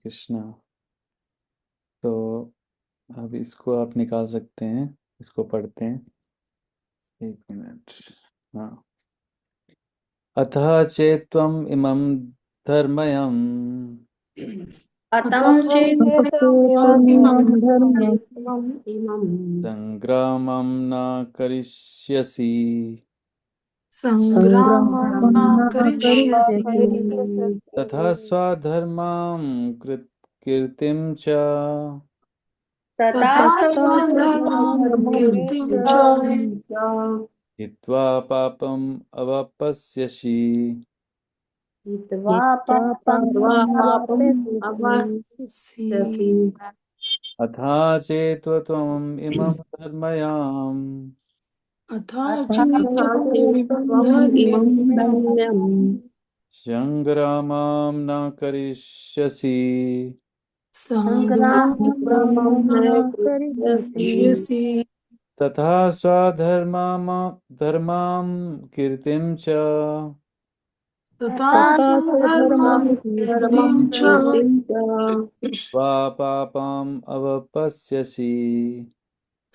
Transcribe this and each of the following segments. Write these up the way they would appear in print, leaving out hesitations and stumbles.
कृष्णा। तो अब इसको आप निकाल सकते हैं, इसको पढ़ते हैं। एक मिनट। हाँ। अतः चेत्त्वम् इमं धर्मयम् अतः अतः चेत्त्वमिमं धर्म्यम् धर्मम् इमं संग्रामं न करिष्यसि सङ्ग्रामं संग्रामं न न करिष्यसि करिष्यसि तथा स्वधर्मां कीर्तिं च तथा तथा स्वधर्मं स्वधर्मं कीर्तिं च कीर्तिं च हित्वा पापम् अवाप्स्यसि। हित्वा हित्वा पापम् पापमवाप्स्यसि। अवाप्स्यसि। अथा चेत्त्वम् इमं धर्मयाम् अथा अतः चेत्त्वमिमं चेत्त्वम् इमं धर्म्यम् धर्म्यम् संग्रामं न करिष्यसि। सङ्ग्रामं संग्रामं न न करिष्यसि। करिष्यसि। तथा धर्मां कीर्तिं च तथा तथा स्वधर्मं स्वधर्मं कीर्तिं च कीर्तिं च वा पापम् अवपस्यसि।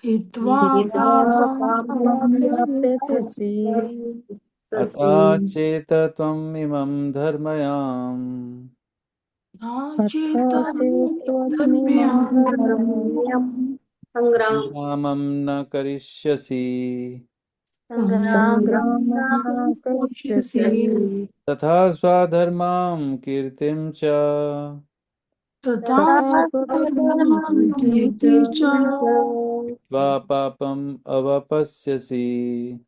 हित्वा हित्वा पापमवाप्स्यसि। पापमवाप्स्यसि। अतः चेत्त्वम् इमं धर्मयाम् धर्म्यम् धर्म्यं संग्रामं न करिष्यसि। संग्रामं सङ्ग्रामं न न करिष्यसि। करिष्यसि। तथा स्वधर्मां कीर्तिं च तथा तथा स्वधर्मं स्वधर्मं कीर्तिं च कीर्तिं च हित्वा पापम् अवपस्यसि।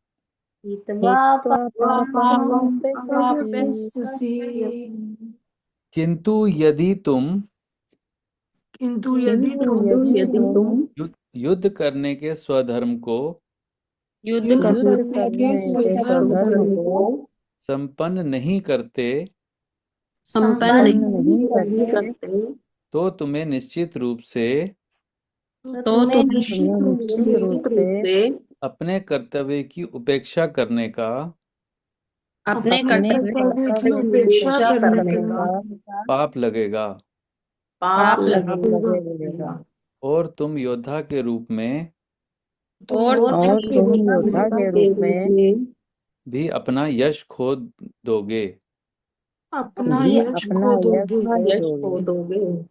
हित्वा पापम् अवाप्स्यसि। अवाप्स्यसि। किंतु यदि तुम किंतु यदि किन्तु तुम यदि तुम युद्ध करने के स्वधर्म को युद्ध युद्ध करने करने के के स्वधर्म स्वधर्म को को संपन्न नहीं करते संपन्न संपन्न नहीं नहीं करते करते तो तुम्हें निश्चित रूप से तो तो तुम्हें तुम्हें निश्चित रूप से निश्चित रूप से अपने कर्तव्य की उपेक्षा करने का अपने अपने कर्तव्य की कर्तव्य की उपेक्षा उपेक्षा करने करने का का पाप लगेगा। पाप लगेगा। लगेगा। और तुम योद्धा के रूप में और और तुम तुम योद्धा योद्धा के के रूप रूप में में भी अपना यश खो दोगे। अपना भी यश अपना खो यश दोगे। खो दोगे।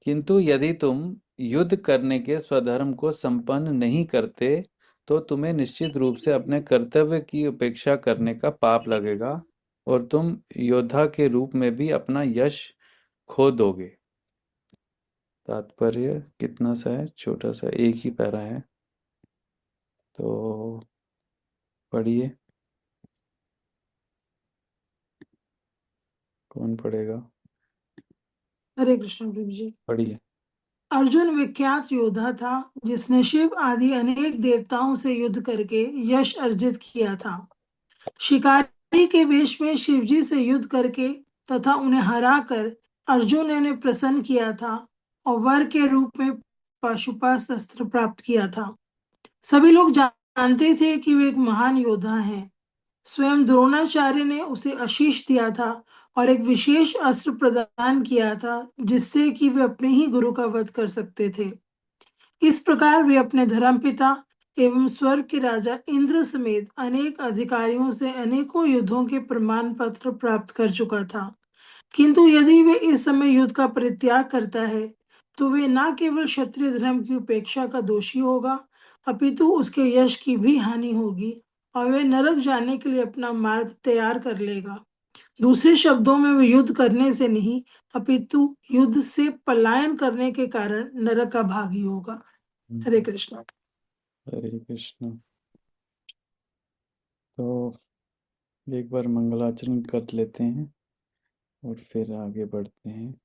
किंतु यदि तुम युद्ध करने के स्वधर्म को संपन्न नहीं करते तो तुम्हें निश्चित रूप से अपने कर्तव्य की उपेक्षा करने का पाप लगेगा और तुम योद्धा के रूप में भी अपना यश खो दोगे। तात्पर्य कितना सा है, छोटा सा, एक ही पैरा है, तो पढ़िए। कौन पढ़ेगा? हरे कृष्ण प्रभु जी। पढ़िए। अर्जुन विख्यात योद्धा था जिसने शिव आदि अनेक देवताओं से युद्ध करके यश अर्जित किया था। शिकारी के वेश में शिवजी से युद्ध करके तथा उन्हें हराकर अर्जुन ने उन्हें प्रसन्न किया था और वर के रूप में पाशुपात शस्त्र प्राप्त किया था। सभी लोग जानते थे कि वे एक महान योद्धा हैं। स्वयं द्रोणाचार्य ने उसे आशीष दिया था और एक विशेष अस्त्र प्रदान किया था जिससे कि वे अपने ही गुरु का वध कर सकते थे। इस प्रकार वे अपने धर्मपिता एवं स्वर्ग के राजा इंद्र समेत अनेक अधिकारियों से अनेकों युद्धों के प्रमाण पत्र प्राप्त कर चुका था। किंतु यदि वे इस समय युद्ध का परित्याग करता है तो वे न केवल क्षत्रिय धर्म की उपेक्षा का दोषी होगा अपितु उसके यश की भी हानि होगी और वे नरक जाने के लिए अपना मार्ग तैयार कर लेगा। दूसरे शब्दों में वे युद्ध करने से नहीं अपितु युद्ध से पलायन करने के कारण नरक का भागी होगा। हरे कृष्ण। हरे कृष्ण। तो एक बार मंगलाचरण कर लेते हैं और फिर आगे बढ़ते हैं।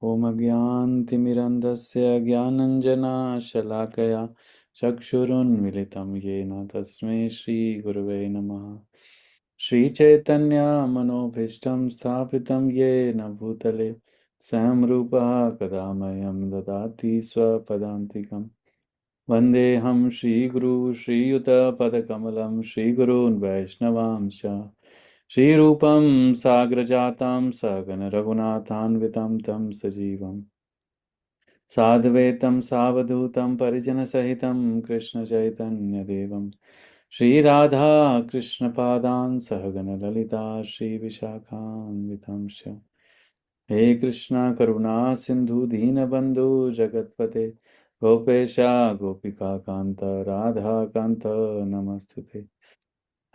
ओम अज्ञानतिमिरन्धस्य ज्ञानाञ्जनशलाकया चक्षुरुन्मीलितं येन तस्मै श्रीगुरवे नमः। श्रीचैतन्यमनोभीष्टं स्थापितं येन भूतले स्वयं रूपः कदा मह्यं ददाति स्वपदान्तिकम्। वन्देऽहं श्रीगुरू श्रीयुतपदकमलं श्रीगुरून् वैष्णवांश्च श्रीरूपं साग्रजातं सगण रघुनाथान्वितं तं सजीवं साद्वैतं सावधूतं परिजनसहितं कृष्णचैतन्यदेवं श्रीराधा कृष्णपादान् सहगण ललिता श्रीविशाखान्वितं च हे कृष्णा करुणा सिंधु दीनबंधु जगतपते गोपेशा गोपिका कांत राधा कांत नमस्तुते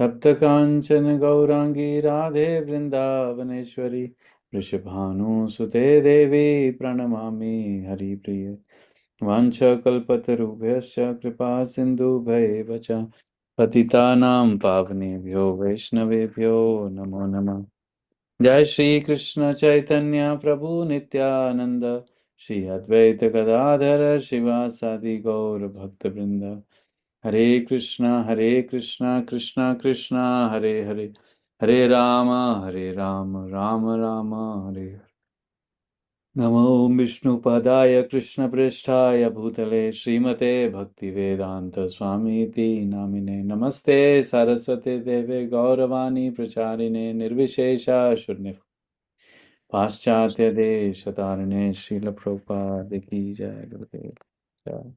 तप्त कांचन गौरांगी राधे वृंदावनेश्वरी वृषभानुसुते देवी प्रणमामि हरिप्रिय वाञ्छकल्पतरुभ्यश्च कृपा सिन्धुभ्येव च पतितानां पावनेभ्यो वैष्णवेभ्यो नमो नमः जय श्री कृष्ण चैतन्य प्रभु नित्यानंद श्री अद्वैत गदाधर शिवासादि गौर भक्त वृंद हरे कृष्णा कृष्णा कृष्णा हरे हरे हरे राम राम राम हरे हरे नमो विष्णुपदाय कृष्णपृष्ठाय भूतले श्रीमते भक्तिवेदांत स्वामीति नामिने नमस्ते सरस्वते देवे गौरवाणी प्रचारिणे निर्विशेषा शून्य पाश्चात्य देश तारिणे श्रील प्रभुपाद की जय गुरुदेव जय।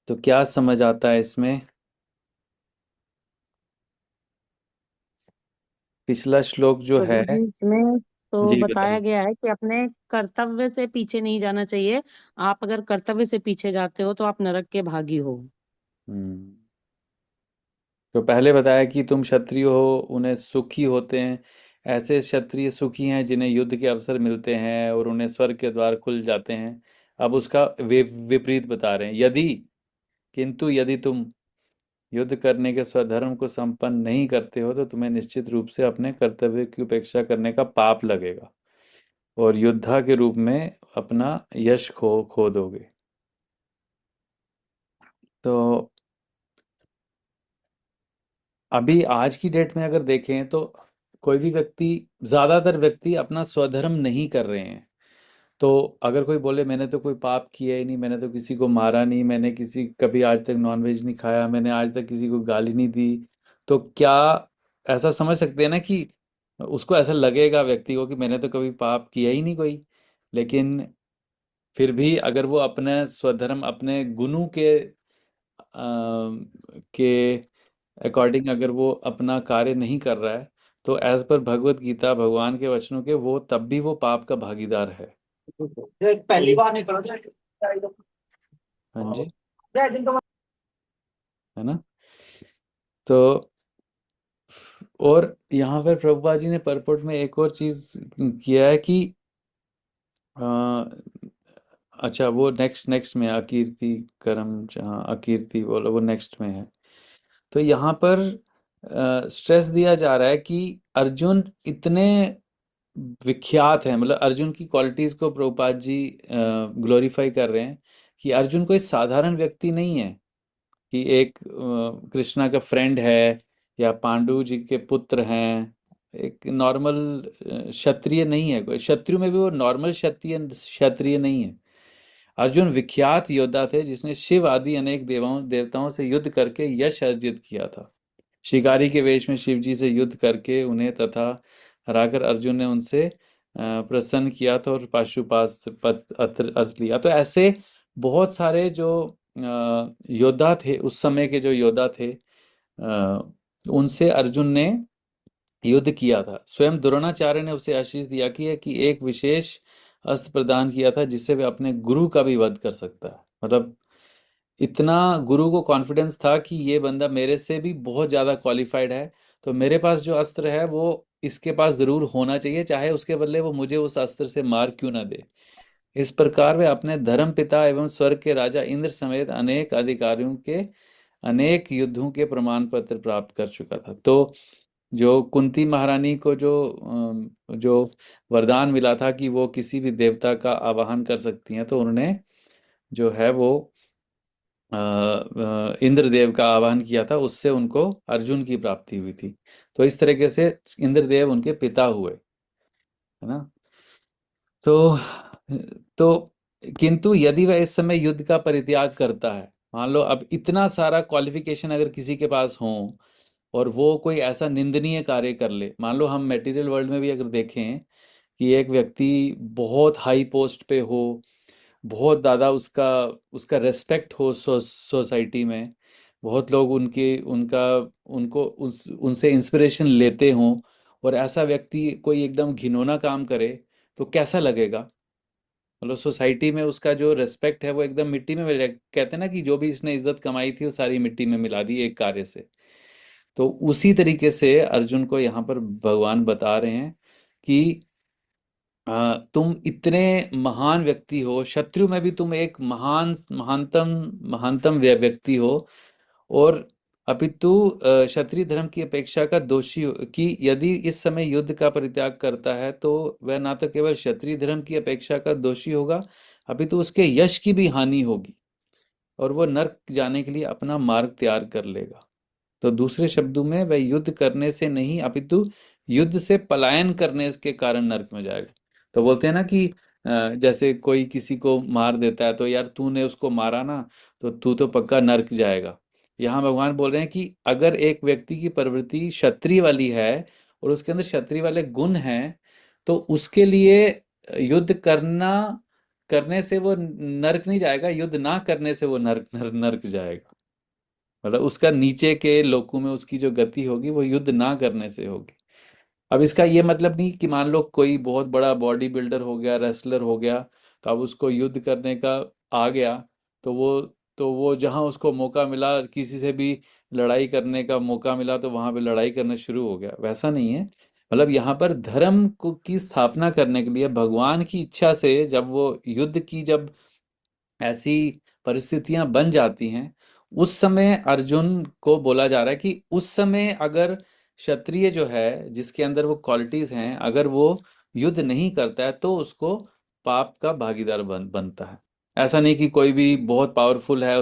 तो क्या समझ आता है इसमें? पिछला श्लोक जो है, प्रभु जी इसमें तो जी बताया बताइए। गया है कि अपने कर्तव्य से पीछे नहीं जाना चाहिए। आप अगर कर्तव्य से पीछे जाते हो तो आप नरक के भागी हो। हम्म। तो पहले बताया कि तुम क्षत्रिय हो, उन्हें सुखी होते हैं, ऐसे क्षत्रिय सुखी हैं जिन्हें युद्ध के अवसर मिलते हैं और उन्हें स्वर्ग के द्वार खुल जाते हैं। अब उसका विपरीत बता रहे हैं। यदि, किंतु यदि तुम युद्ध करने के स्वधर्म को संपन्न नहीं करते हो तो तुम्हें निश्चित रूप से अपने कर्तव्य की उपेक्षा करने का पाप लगेगा और योद्धा के रूप में अपना यश खो खो दोगे। तो अभी आज की डेट में अगर देखें तो कोई भी व्यक्ति, ज्यादातर व्यक्ति अपना स्वधर्म नहीं कर रहे हैं। तो अगर कोई बोले मैंने तो कोई पाप किया ही नहीं, मैंने तो किसी को मारा नहीं, मैंने किसी कभी आज तक नॉनवेज नहीं खाया, मैंने आज तक किसी को गाली नहीं दी, तो क्या ऐसा समझ सकते हैं ना कि उसको ऐसा लगेगा व्यक्ति को कि मैंने तो कभी पाप किया ही नहीं कोई। लेकिन फिर भी अगर वो अपने स्वधर्म, अपने गुरु के अकॉर्डिंग अगर वो अपना कार्य नहीं कर रहा है, तो एज पर भगवत गीता, भगवान के वचनों के, वो तब भी वो पाप का भागीदार है। पहली बार निकलो हाँ जी, है ना। तो और यहाँ पर प्रभुपाद जी ने परपोर्ट में एक और चीज किया है कि अ, अच्छा वो नेक्स्ट नेक्स्ट में अकीर्ति कर्म, जहाँ अकीर्ति बोलो वो नेक्स्ट में है। तो यहाँ पर स्ट्रेस दिया जा रहा है कि अर्जुन इतने विख्यात हैं, मतलब अर्जुन की क्वालिटीज को प्रभुपाद जी ग्लोरीफाई कर रहे हैं कि अर्जुन कोई साधारण व्यक्ति नहीं है कि एक कृष्णा का फ्रेंड है या पांडु जी के पुत्र हैं। एक नॉर्मल क्षत्रिय नहीं है, कोई शत्रु में भी वो नॉर्मल क्षत्रिय क्षत्रिय नहीं है। अर्जुन विख्यात योद्धा थे जिसने शिव आदि अनेक देवताओं से युद्ध करके यश अर्जित किया था। शिकारी के वेश में शिव जी से युद्ध करके उन्हें तथा हराकर अर्जुन ने उनसे प्रसन्न किया था और पाशुपात अस्त्र लिया। तो ऐसे बहुत सारे जो योद्धा थे उस समय के, जो योद्धा थे, उनसे अर्जुन ने युद्ध किया था। स्वयं द्रोणाचार्य ने उसे आशीष दिया कि है कि एक विशेष अस्त्र प्रदान किया था जिससे वे अपने गुरु का भी वध कर सकता है। मतलब इतना गुरु को कॉन्फिडेंस था कि ये बंदा मेरे से भी बहुत ज्यादा क्वालिफाइड है, तो मेरे पास जो अस्त्र है वो इसके पास जरूर होना चाहिए, चाहे उसके बदले वो मुझे उस अस्त्र से मार क्यों ना दे। इस प्रकार वह अपने धर्म पिता एवं स्वर्ग के राजा इंद्र समेत अनेक अधिकारियों के अनेक युद्धों के प्रमाण पत्र प्राप्त कर चुका था। तो जो कुंती महारानी को जो वरदान मिला था कि वो किसी भी देवता का आवाहन कर सकती हैं, तो उन्होंने जो है वो इंद्रदेव का आवाहन किया था, उससे उनको अर्जुन की प्राप्ति हुई थी। तो इस तरीके से इंद्रदेव उनके पिता हुए, है ना। तो तो किंतु यदि वह इस समय युद्ध का परित्याग करता है, मान लो अब इतना सारा क्वालिफिकेशन अगर किसी के पास हो और वो कोई ऐसा निंदनीय कार्य कर ले। मान लो हम मटेरियल वर्ल्ड में भी अगर देखें कि एक व्यक्ति बहुत हाई पोस्ट पे हो, बहुत ज़्यादा उसका उसका रेस्पेक्ट हो सोसाइटी में, बहुत लोग उनके उनका उनको उनसे इंस्पिरेशन लेते हों, और ऐसा व्यक्ति कोई एकदम घिनौना काम करे तो कैसा लगेगा? मतलब सोसाइटी में उसका जो रेस्पेक्ट है वो एकदम मिट्टी में मिल जाएगा। कहते हैं ना कि जो भी इसने इज्जत कमाई थी वो सारी मिट्टी में मिला दी एक कार्य से। तो उसी तरीके से अर्जुन को यहाँ पर भगवान बता रहे हैं कि तुम इतने महान व्यक्ति हो, शत्रु में भी तुम एक महानतम महानतम व्यक्ति हो, और अपितु क्षत्रिय धर्म की अपेक्षा का दोषी हो, कि यदि इस समय युद्ध का परित्याग करता है तो वह ना तो केवल क्षत्रिय धर्म की अपेक्षा का दोषी होगा, अपितु उसके यश की भी हानि होगी, और वो नर्क जाने के लिए अपना मार्ग तैयार कर लेगा। तो दूसरे शब्दों में वह युद्ध करने से नहीं अपितु युद्ध से पलायन करने के कारण नरक में जाएगा। तो बोलते हैं ना कि जैसे कोई किसी को मार देता है तो यार तूने उसको मारा ना, तो तू तो पक्का नरक जाएगा। यहाँ भगवान बोल रहे हैं कि अगर एक व्यक्ति की प्रवृत्ति क्षत्रिय वाली है और उसके अंदर क्षत्रिय वाले गुण हैं, तो उसके लिए युद्ध करने से वो नरक नहीं जाएगा, युद्ध ना करने से वो नरक जाएगा। मतलब उसका नीचे के लोकों में उसकी जो गति होगी वो युद्ध ना करने से होगी। अब इसका ये मतलब नहीं कि मान लो कोई बहुत बड़ा बॉडी बिल्डर हो गया, रेसलर हो गया, तो अब उसको युद्ध करने का आ गया, तो वो जहां उसको मौका मिला, किसी से भी लड़ाई करने का मौका मिला तो वहां पे लड़ाई करना शुरू हो गया, वैसा नहीं है। मतलब यहाँ पर धर्म को की स्थापना करने के लिए भगवान की इच्छा से जब वो युद्ध की जब ऐसी परिस्थितियां बन जाती हैं, उस समय अर्जुन को बोला जा रहा है कि उस समय अगर क्षत्रिय जो है जिसके अंदर वो क्वालिटीज हैं, अगर वो युद्ध नहीं करता है तो उसको पाप का भागीदार बनता है। ऐसा नहीं कि कोई भी बहुत पावरफुल है,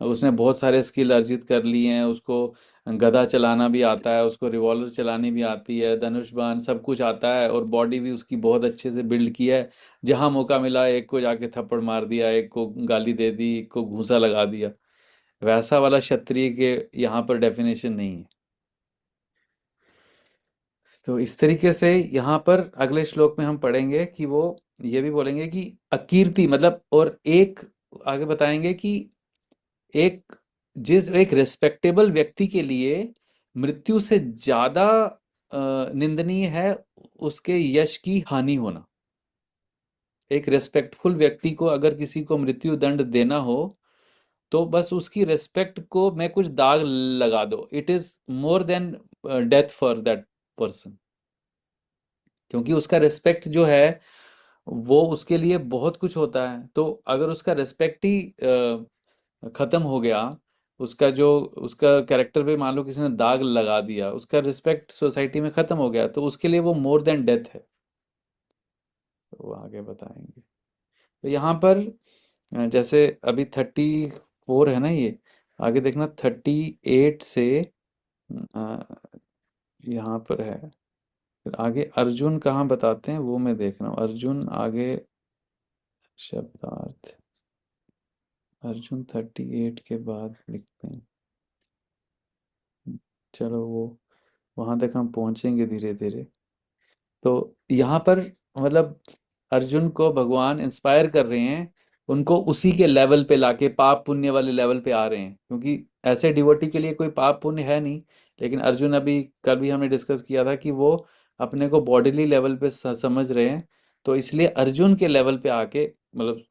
उसने बहुत सारे स्किल अर्जित कर लिए हैं, उसको गदा चलाना भी आता है, उसको रिवॉल्वर चलानी भी आती है, धनुष बाण सब कुछ आता है, और बॉडी भी उसकी बहुत अच्छे से बिल्ड की है। जहां मौका मिला एक को जाके थप्पड़ मार दिया, एक को गाली दे दी, एक को घूंसा लगा दिया। वैसा वाला क्षत्रिय के यहाँ पर डेफिनेशन नहीं है। तो इस तरीके से यहाँ पर अगले श्लोक में हम पढ़ेंगे कि वो ये भी बोलेंगे कि अकीर्ति मतलब, और एक आगे बताएंगे कि एक एक रेस्पेक्टेबल व्यक्ति के लिए मृत्यु से ज्यादा निंदनीय है उसके यश की हानि होना। एक रेस्पेक्टफुल व्यक्ति को अगर किसी को मृत्यु दंड देना हो तो बस उसकी रेस्पेक्ट को मैं कुछ दाग लगा दो, it is more than death for that person. क्योंकि उसका रेस्पेक्ट जो है वो उसके लिए बहुत कुछ होता है। तो अगर उसका रेस्पेक्ट ही खत्म हो गया, उसका कैरेक्टर पे मान लो किसी ने दाग लगा दिया, उसका रिस्पेक्ट सोसाइटी में खत्म हो गया, तो उसके लिए वो मोर देन डेथ है। तो वो आगे बताएंगे। तो यहाँ पर जैसे अभी 34 है ना, ये आगे देखना 38 से अ, यहाँ पर है। फिर आगे अर्जुन कहाँ बताते हैं वो मैं देख रहा हूँ। अर्जुन आगे शब्दार्थ, अर्जुन 38 के बाद लिखते हैं। चलो वो वहां तक हम पहुंचेंगे धीरे धीरे। तो यहाँ पर मतलब अर्जुन को भगवान इंस्पायर कर रहे हैं, उनको उसी के लेवल पे लाके पाप पुण्य वाले लेवल पे आ रहे हैं, क्योंकि ऐसे डिवोटी के लिए कोई पाप पुण्य है नहीं। लेकिन अर्जुन, अभी कल भी हमने डिस्कस किया था कि वो अपने को बॉडीली लेवल पे समझ रहे हैं। तो इसलिए अर्जुन के लेवल पे आके, मतलब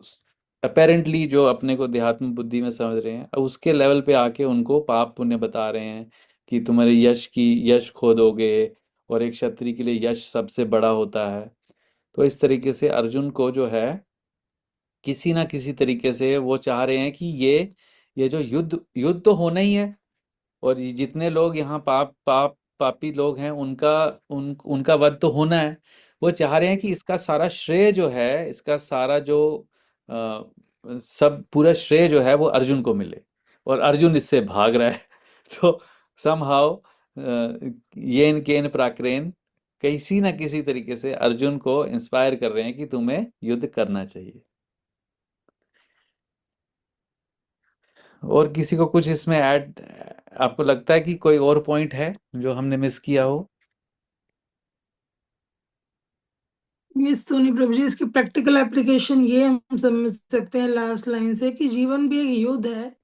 अपेरेंटली जो अपने को देहात्म बुद्धि में समझ रहे हैं, अब उसके लेवल पे आके उनको पाप पुण्य बता रहे हैं कि तुम्हारे यश खो दोगे, और एक क्षत्रिय के लिए यश सबसे बड़ा होता है। तो इस तरीके से अर्जुन को जो है किसी ना किसी तरीके से वो चाह रहे हैं कि ये जो युद्ध युद्ध तो होना ही है, और ये जितने लोग यहाँ पापी लोग हैं उनका वध तो होना है। वो चाह रहे हैं कि इसका सारा श्रेय जो है, इसका सारा जो अ, सब पूरा श्रेय जो है वो अर्जुन को मिले, और अर्जुन इससे भाग रहा है। तो समहाउ येन केन प्राक्रेन, किसी ना किसी तरीके से अर्जुन को इंस्पायर कर रहे हैं कि तुम्हें युद्ध करना चाहिए। और किसी को कुछ इसमें ऐड आपको लगता है कि कोई और पॉइंट है जो हमने मिस किया हो? मिस तो नहीं प्रभु जी, इसकी प्रैक्टिकल एप्लीकेशन ये हम समझ सकते हैं लास्ट लाइन से कि जीवन भी एक युद्ध है।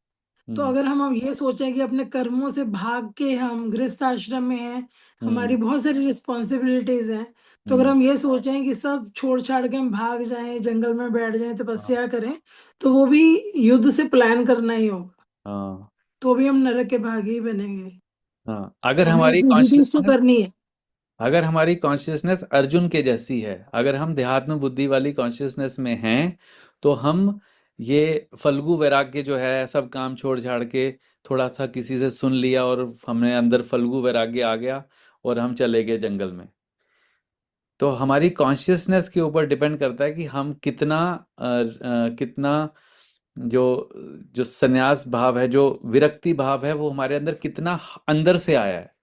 तो हम्म। अगर हम ये सोचें कि अपने कर्मों से भाग के हम गृहस्थ आश्रम में हैं, हमारी हम्म। बहुत सारी रिस्पॉन्सिबिलिटीज हैं, तो अगर हम्म। हम ये सोचें कि सब छोड़ छाड़ के हम भाग जाएं, जंगल में बैठ जाएं, हाँ। तपस्या करें, तो वो भी युद्ध से प्लान करना ही होगा। हाँ। तो भी हम नरक के भागी ही बनेंगे। हाँ। हमें अपनी ड्यूटीज तो करनी है। अगर हमारी कॉन्शियसनेस अर्जुन के जैसी है, अगर हम देहात्म बुद्धि वाली कॉन्शियसनेस में हैं, तो हम ये फल्गु वैराग्य जो है, सब काम छोड़ छाड़ के थोड़ा सा किसी से सुन लिया और हमने अंदर फल्गु वैराग्य आ गया और हम चले गए जंगल में। तो हमारी कॉन्शियसनेस के ऊपर डिपेंड करता है कि हम कितना जो जो संन्यास भाव है, जो विरक्ति भाव है, वो हमारे अंदर कितना अंदर से आया है।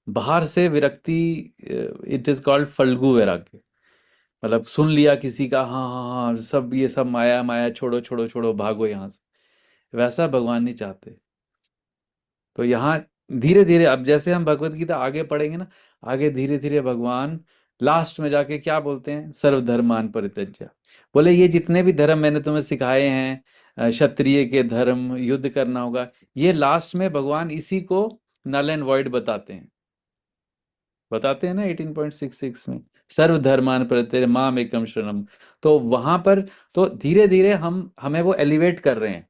बाहर से विरक्ति, इट इज कॉल्ड फल्गु वैराग्य। मतलब सुन लिया किसी का, हाँ हाँ हाँ, सब ये सब माया माया, छोड़ो छोड़ो छोड़ो, भागो यहाँ से, वैसा भगवान नहीं चाहते। तो यहाँ धीरे धीरे, अब जैसे हम भगवत गीता आगे पढ़ेंगे ना, आगे धीरे धीरे भगवान लास्ट में जाके क्या बोलते हैं, सर्वधर्मान परित्यज्य। बोले ये जितने भी धर्म मैंने तुम्हें सिखाए हैं, क्षत्रिय के धर्म, युद्ध करना होगा, ये लास्ट में भगवान इसी को नल एंड वॉइड बताते हैं ना 18.66 में, सर्वधर्मान परित्यज्य माम एकम शरणम। तो वहां पर तो धीरे धीरे हमें वो एलिवेट कर रहे हैं।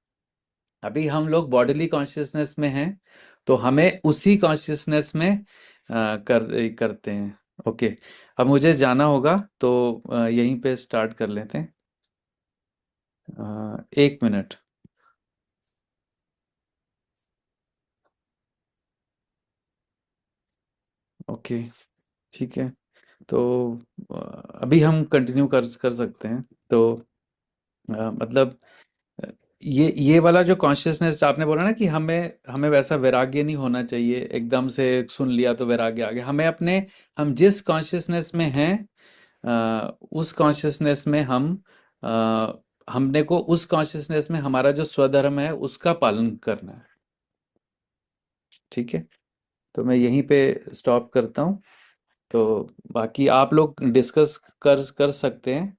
अभी हम लोग बॉडीली कॉन्शियसनेस में हैं, तो हमें उसी कॉन्शियसनेस में करते हैं। ओके, अब मुझे जाना होगा, तो यहीं पे स्टार्ट कर लेते हैं। 1 मिनट। ओके, ठीक है। तो अ, अभी हम कंटिन्यू कर सकते हैं। तो मतलब अ, ये वाला जो कॉन्शियसनेस आपने बोला ना, कि हमें हमें वैसा वैराग्य नहीं होना चाहिए, एकदम से सुन लिया तो वैराग्य आ गया। हम जिस कॉन्शियसनेस में हैं, उस कॉन्शियसनेस में हमने को उस कॉन्शियसनेस में हमारा जो स्वधर्म है उसका पालन करना है। ठीक है, तो मैं यहीं पे स्टॉप करता हूँ। तो बाकी आप लोग डिस्कस कर सकते हैं।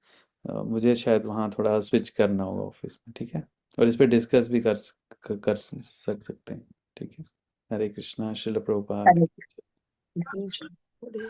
मुझे शायद वहाँ थोड़ा स्विच करना होगा ऑफिस में, ठीक है। और इस पे डिस्कस भी कर सकते हैं, ठीक है। हरे कृष्णा, श्रील प्रभुपाद। हरे बड़े